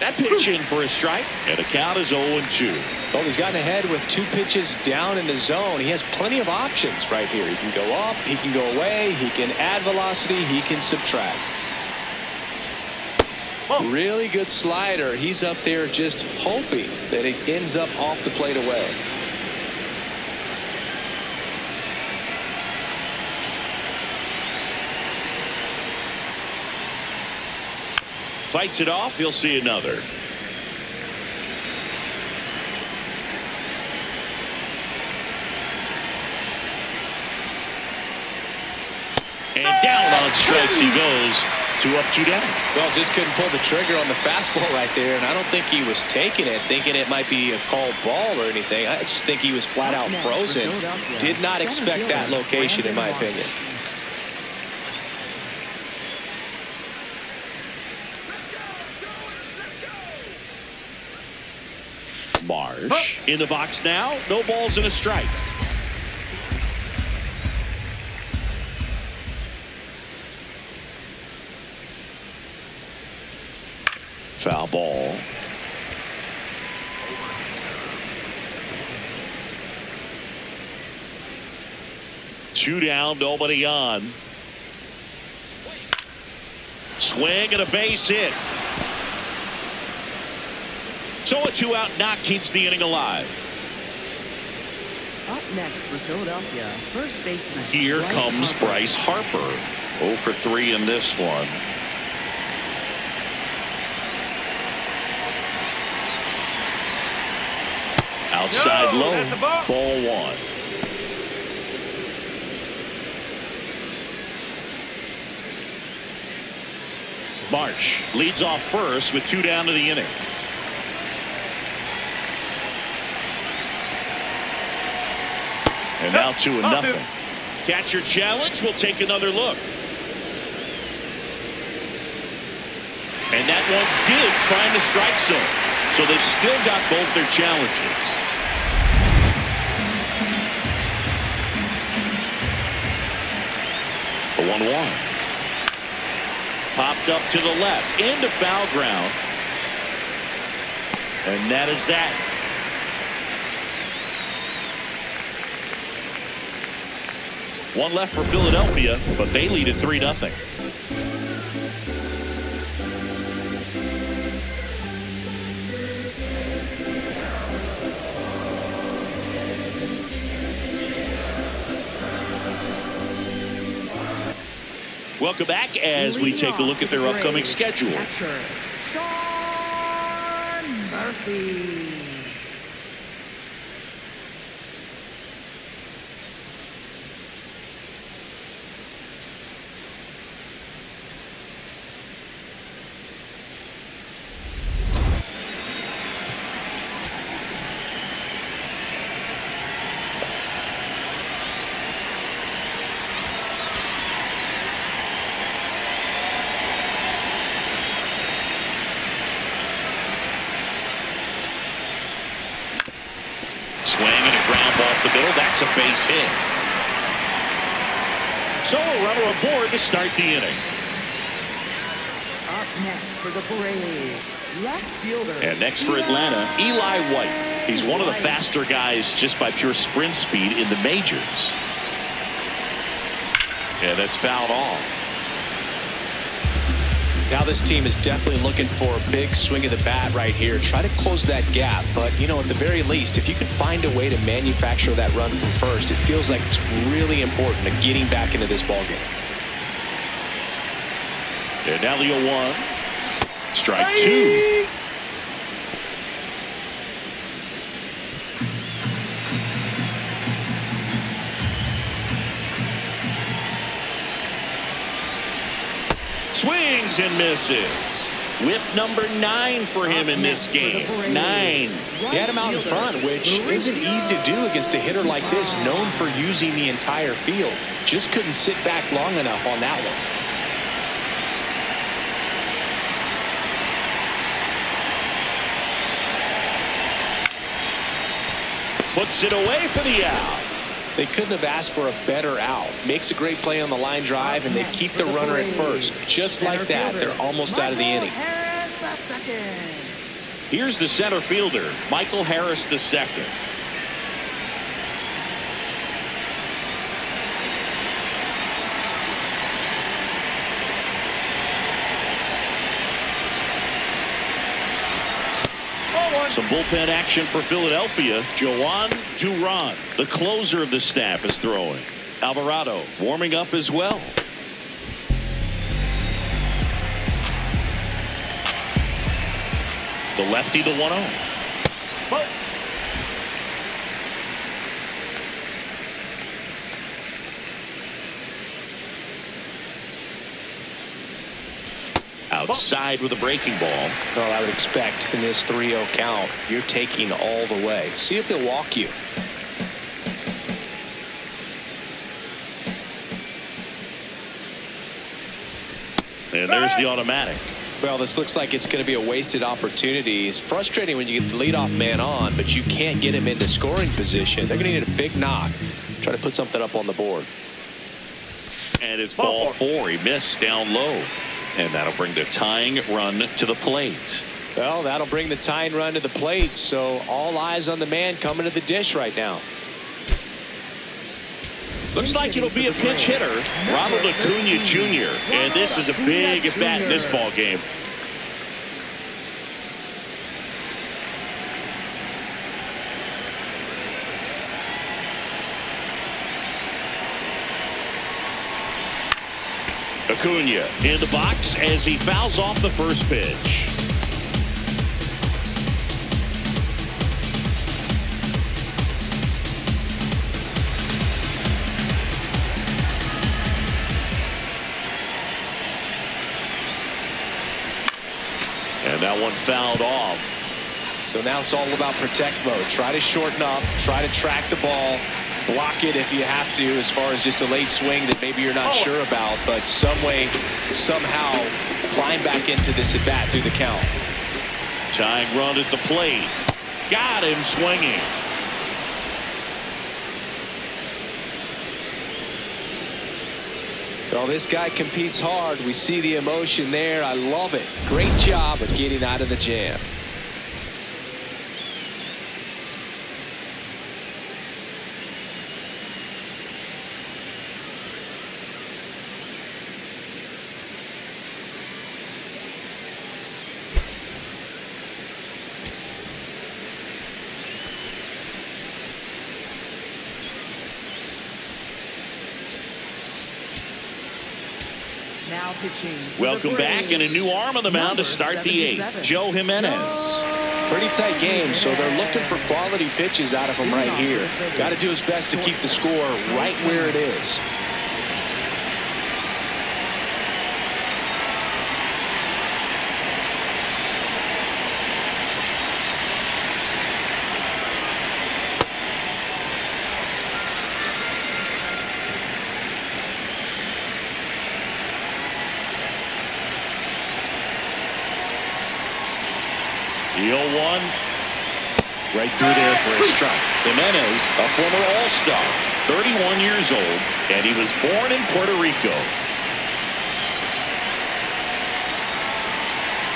That pitch in for a strike, and the count is 0-2. Well, he's gotten ahead with 2 pitches down in the zone. He has plenty of options right here. He can go up, he can go away, he can add velocity, he can subtract. Really good slider. He's up there just hoping that it ends up off the plate away. Fights it off. He'll see another. And down on strikes he goes. 2 up, 2 down. Well, just couldn't pull the trigger on the fastball right there, and I don't think he was taking it, thinking it might be a called ball or anything. I just think he was flat out frozen. Did not expect that location, in my opinion. Marsh in the box now. No balls and a strike. Foul ball. Two down, nobody on. Swing and a base hit. So a 2-out knock keeps the inning alive. Up next for Philadelphia, first baseman. Here Bryce comes Harper. Bryce Harper. 0 for 3 in this one. Outside No, low. that's a ball. Ball 1. Marsh leads off first with 2 down to the inning. And now 2-0. Catcher challenge. We'll take another look. And that one did find the strike zone. So they've still got both their challenges. The 1-1. Popped up to the left into foul ground. And that is that. One left for Philadelphia, but they lead at 3-0. Welcome back as we take a look at their upcoming schedule. Catcher, Sean Murphy. Swing and a ground ball off the middle. That's a base hit. So a runner aboard to start the inning. Up next for the Braves, left fielder. And next for Atlanta, Eli White. He's one of the faster guys just by pure sprint speed in the majors. And that's fouled off. Now this team is definitely looking for a big swing of the bat right here. Try to close that gap. But, you know, at the very least, if you can find a way to manufacture that run from first, it feels like it's really important to getting back into this ballgame. And now the 0-1. Strike 2. Swings and misses. Whip number 9 for him in this game. 9. He had him out in front, which isn't easy to do against a hitter like this, known for using the entire field. Just couldn't sit back long enough on that one. Puts it away for the out. They couldn't have asked for a better out. Makes a great play on the line drive, and they keep the runner at first. Just like that, they're almost out of the inning. Here's the center fielder, Michael Harris II. Some bullpen action for Philadelphia. Joan Duran, the closer of the staff, is throwing. Alvarado warming up as well. The lefty, the 1-0. Outside with a breaking ball. Well, I would expect in this 3-0 count, you're taking all the way. See if they'll walk you. And there's the automatic. Well, this looks like it's going to be a wasted opportunity. It's frustrating when you get the leadoff man on, but you can't get him into scoring position. They're going to need a big knock. Try to put something up on the board. And it's ball 4. He missed down low. And that'll bring the tying run to the plate. Well, that'll bring the tying run to the plate. So all eyes on the man coming to the dish right now. Looks like it'll be a pinch hitter, Ronald Acuna Jr. And this is a big at bat in this ball game. Acuna in the box as he fouls off the first pitch. And that one fouled off. So now it's all about protect mode. Try to shorten up, try to track the ball, block it if you have to, as far as just a late swing that maybe you're not sure about, but some way, somehow climb back into this at bat through the count. Tying run at the plate. Got him swinging. Well, this guy competes hard. We see the emotion there. I love it. Great job of getting out of the jam. Now pitching. Welcome back, and a new arm on the mound to start the 8th. Joe Jimenez. Pretty tight game, so they're looking for quality pitches out of him right here. Got to do his best to keep the score right where it is. The 0-1. Right through there for a strike. Jimenez, a former All-Star, 31 years old, and he was born in Puerto Rico.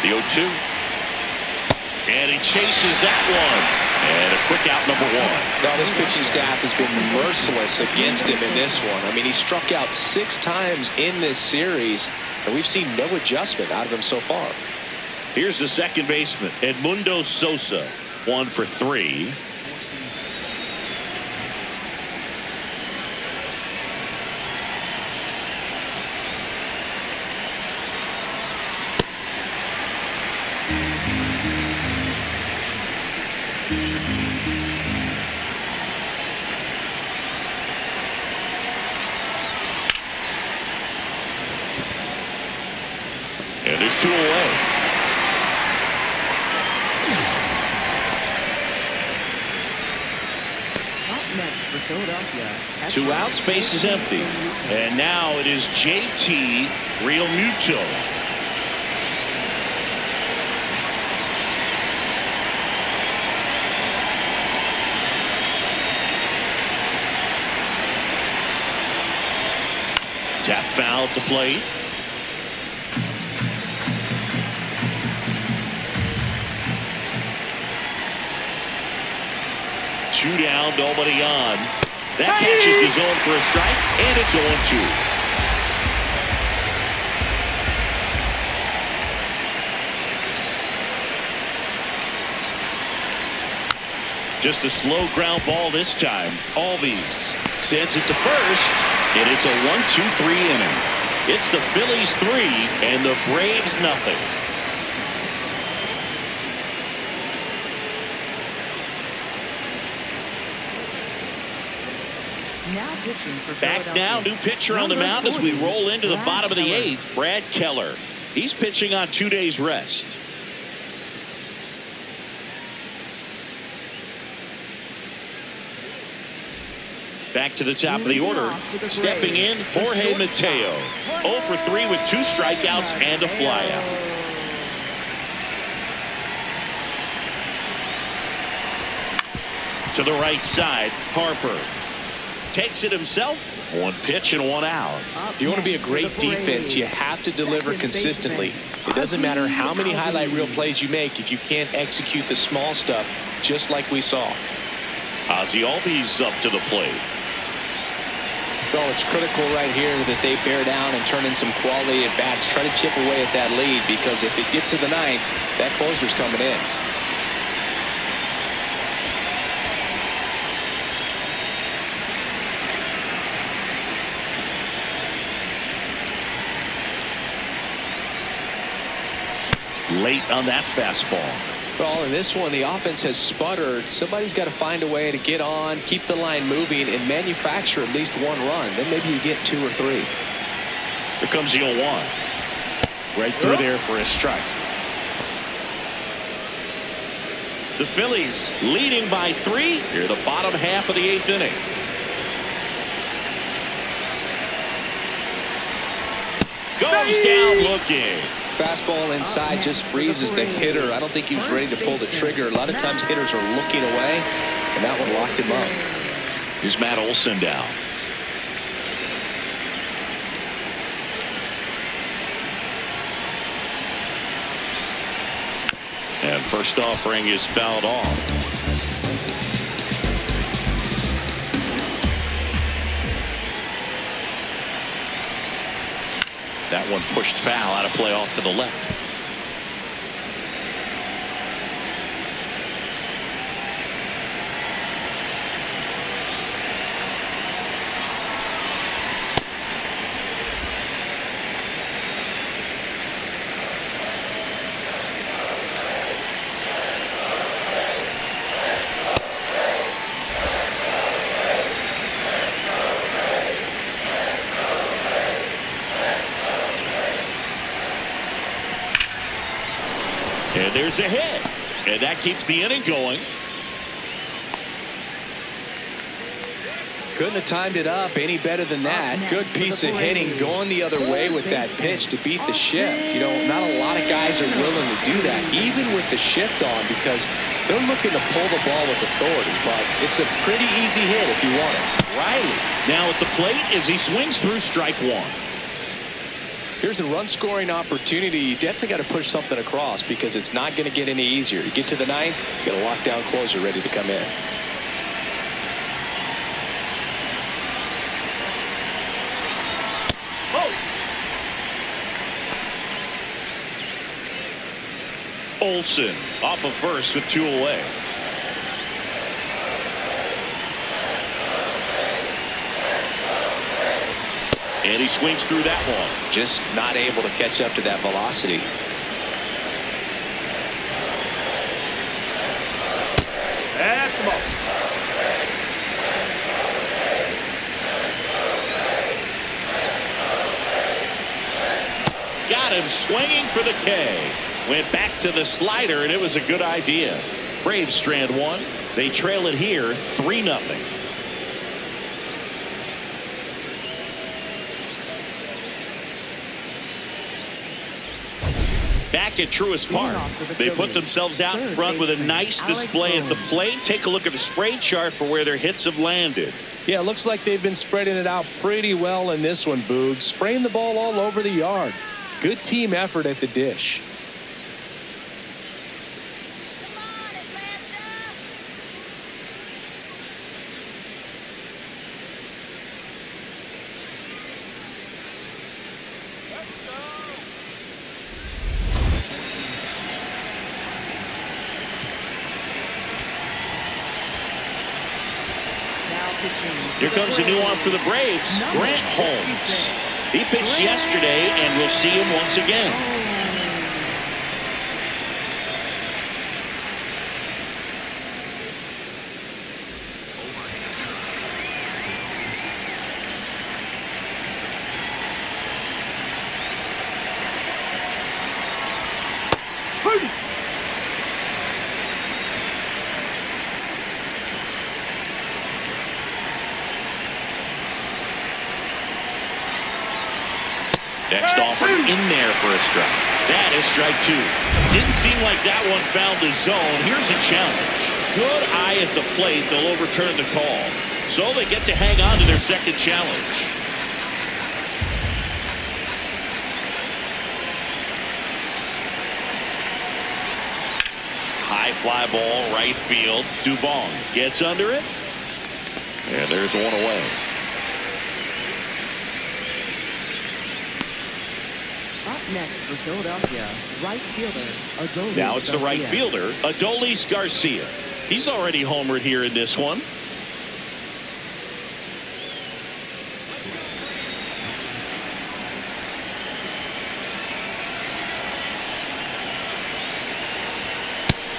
The 0-2. And he chases that one. And a quick out, number 1. Now, this pitching staff has been merciless against him in this one. I mean, he struck out 6 times in this series, and we've seen no adjustment out of him so far. Here's the second baseman, Edmundo Sosa, 1 for 3. And there's 2 away. For Philadelphia. 2 outs, base is empty. And now it is JT Realmuto. Tap foul at the plate. 2 down, nobody on. That catches the zone for a strike, and it's 0-2. Just a slow ground ball this time. Albies sends it to first, and it's a 1-2-3 inning. It's the Phillies 3 and the Braves nothing. Now pitching for Back now, new pitcher on the mound as we roll into the bottom of the 8th. Brad Keller. He's pitching on 2 days rest. Back to the top of the order. Stepping in, Jorge Mateo. 0 for 3 with 2 strikeouts and a flyout. To the right side, Harper takes it himself. 1 pitch and 1 out. If you want to be a great defense, you have to deliver consistently. It doesn't matter how many highlight reel plays you make if you can't execute the small stuff, just like we saw. Ozzie Albies up to the plate. So it's critical right here that they bear down and turn in some quality at bats. Try to chip away at that lead, because if it gets to the 9th, that closer's coming in. Late on that fastball. Well, in this one, the offense has sputtered. Somebody's got to find a way to get on, keep the line moving, and manufacture at least 1 run. Then maybe you get 2 or 3. Here comes the 0-1. Right through there for a strike. The Phillies leading by 3 here the bottom half of the 8th inning. Goes down looking. Fastball inside just freezes the hitter. I don't think he was ready to pull the trigger. A lot of times hitters are looking away, and that one locked him up. Here's Matt Olson down. And first offering is fouled off. That one pushed foul, out of play off to the left. And there's a hit. And that keeps the inning going. Couldn't have timed it up any better than that. Good piece of hitting, going the other way with that pitch to beat the shift. You know, not a lot of guys are willing to do that, even with the shift on, because they're looking to pull the ball with authority. But it's a pretty easy hit if you want it. Riley now at the plate as he swings through strike 1. Here's a run-scoring opportunity. You definitely got to push something across, because it's not going to get any easier. You get to the 9th, you got a lockdown closer ready to come in. Olson off of first with 2 away. And he swings through that one. Just not able to catch up to that velocity. That's the ball. Got him swinging for the K. Went back to the slider, and it was a good idea. Braves strand 1. They trail it here 3-0. Back at Truist Park, they put themselves out in front with a nice display at the plate. Take a look at the spray chart for where their hits have landed. Yeah, it looks like they've been spreading it out pretty well in this one, Boog. Spraying the ball all over the yard. Good team effort at the dish. Here comes a new arm for the Braves, Grant Holmes. He pitched yesterday, and we'll see him once again. Next offer in there for a strike. That is strike 2. Didn't seem like that one found the zone. Here's a challenge. Good eye at the plate. They'll overturn the call. So they get to hang on to their second challenge. High fly ball, right field. Dubon gets under it. And there's one away. Up next for Philadelphia, right fielder, Adolis Now it's the right Garcia. fielder, Adolis Garcia. He's already homered here in this one.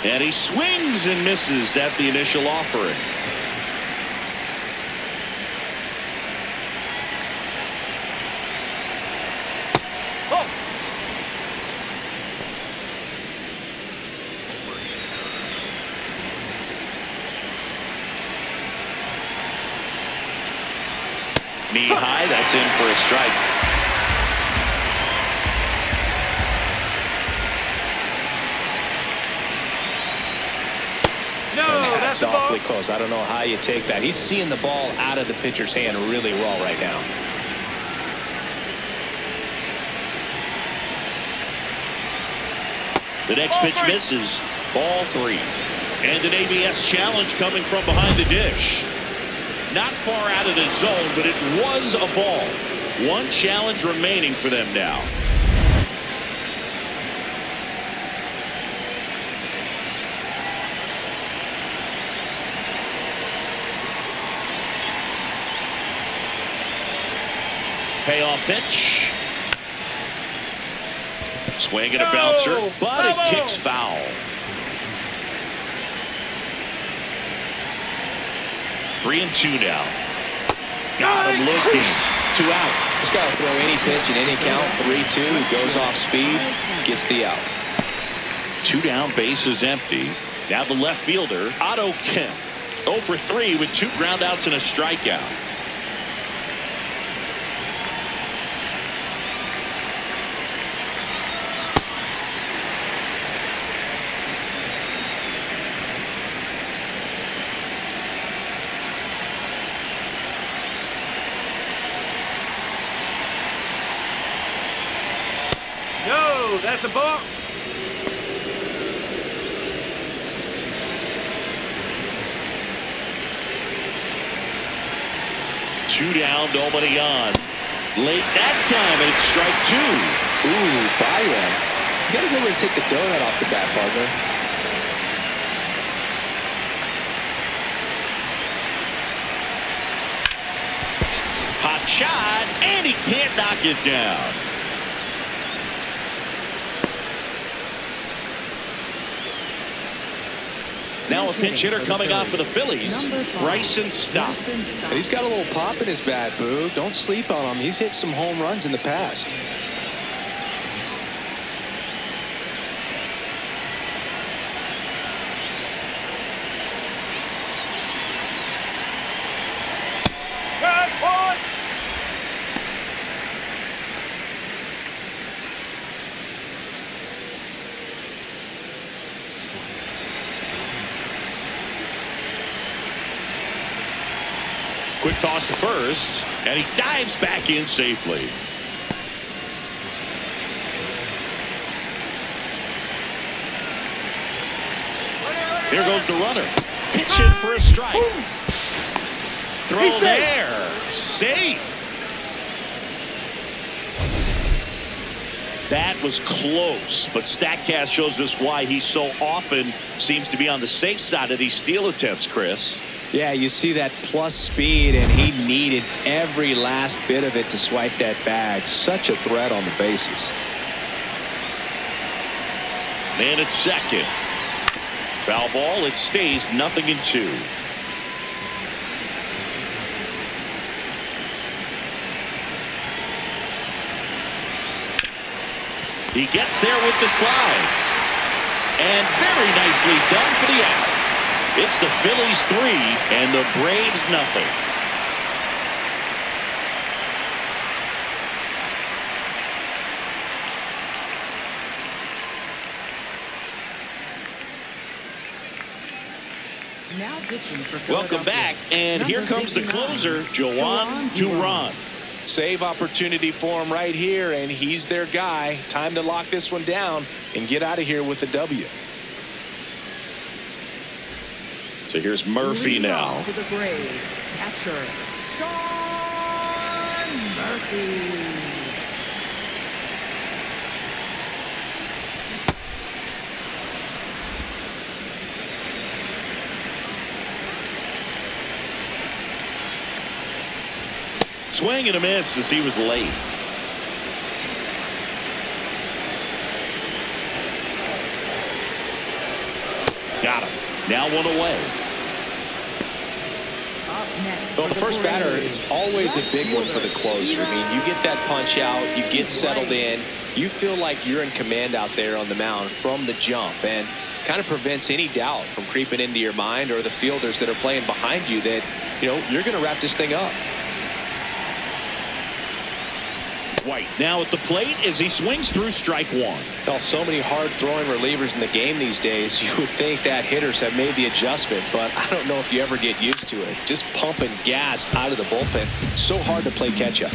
And he swings and misses at the initial offering. Knee high, that's in for a strike. No, That's that's a ball. awfully close. I don't know how you take that. He's seeing the ball out of the pitcher's hand really well right now. The next pitch misses. Ball 3. And an ABS challenge coming from behind the dish. Not far out of the zone, but it was a ball. One challenge remaining for them now. Payoff pitch. Swing and a bouncer, but it kicks foul. 3-2 now. Got him looking. 2 out. He's got to throw any pitch in any count. 3-2. Goes off speed. Gets the out. 2 down, base is empty. Now the left fielder, Otto Kemp. 0 for 3 with 2 groundouts and a strikeout. No, that's a ball. Two down, nobody on. Late that time, and it's strike 2. Ooh, by one. You got to go over and take the donut off the bat, partner. Hot shot, and he can't knock it down. Now a pinch hitter coming on for the Phillies, Bryson Stott. And he's got a little pop in his bat, Boo. Don't sleep on him. He's hit some home runs in the past. Good boy. Quick toss to first, and he dives back in safely. Here goes the runner. Pitch in for a strike. Throw there. Safe. That was close, but StatCast shows us why he so often seems to be on the safe side of these steal attempts, Chris. Yeah, you see that plus speed, and he needed every last bit of it to swipe that bag. Such a threat on the bases. Man at second. Foul ball. It stays 0-2. He gets there with the slide. And very nicely done for the out. It's the Phillies 3 and the Braves 0. Now pitching for Welcome back, and here comes the closer, Joan Duran. Save opportunity for him right here, and he's their guy. Time to lock this one down and get out of here with a W. So here's Murphy now. For the Braves, catcher, Sean Murphy. Swing and a miss as he was late. Got him. Now one away. Well, the first batter, it's always a big one for the closer. I mean, you get that punch out, you get settled in, you feel like you're in command out there on the mound from the jump, and kind of prevents any doubt from creeping into your mind or the fielders that are playing behind you that, you know, you're going to wrap this thing up. White now at the plate as he swings through strike one. Well, so many hard throwing relievers in the game these days, you would think that hitters have made the adjustment, but I don't know if you ever get used to it. Just pumping gas out of the bullpen. So hard to play catch up.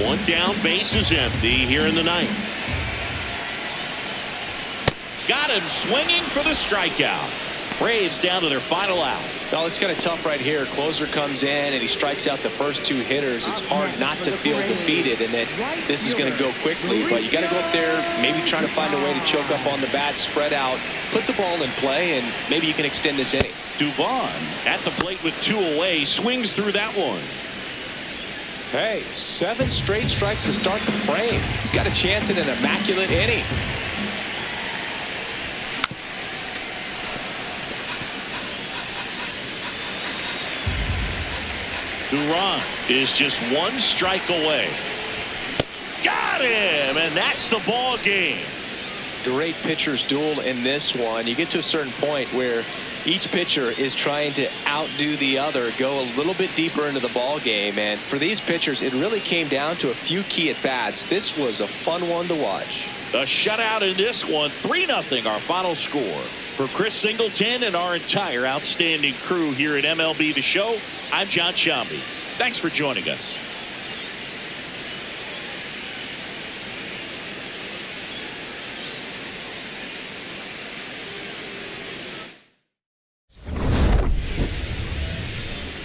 One down, base is empty here in the ninth. Got him swinging for the strikeout. Braves down to their final out. Well, it's kind of tough right here. Closer comes in and he strikes out the first two hitters. It's hard not to feel defeated and that this is going to go quickly, but you got to go up there, maybe trying to find a way to choke up on the bat, spread out, put the ball in play, and maybe you can extend this inning. Dubon at the plate with 2 away, swings through that one. Hey, 7 straight strikes to start the frame. He's got a chance at an immaculate inning. Duran is just 1 strike away. Got him, and that's the ball game. Great pitcher's duel in this one. You get to a certain point where each pitcher is trying to outdo the other, go a little bit deeper into the ball game, and for these pitchers it really came down to a few key at bats. This was a fun one to watch. A shutout in this one, 3-0 our final score. For Chris Singleton and our entire outstanding crew here at MLB The Show, I'm John Shambi. Thanks for joining us.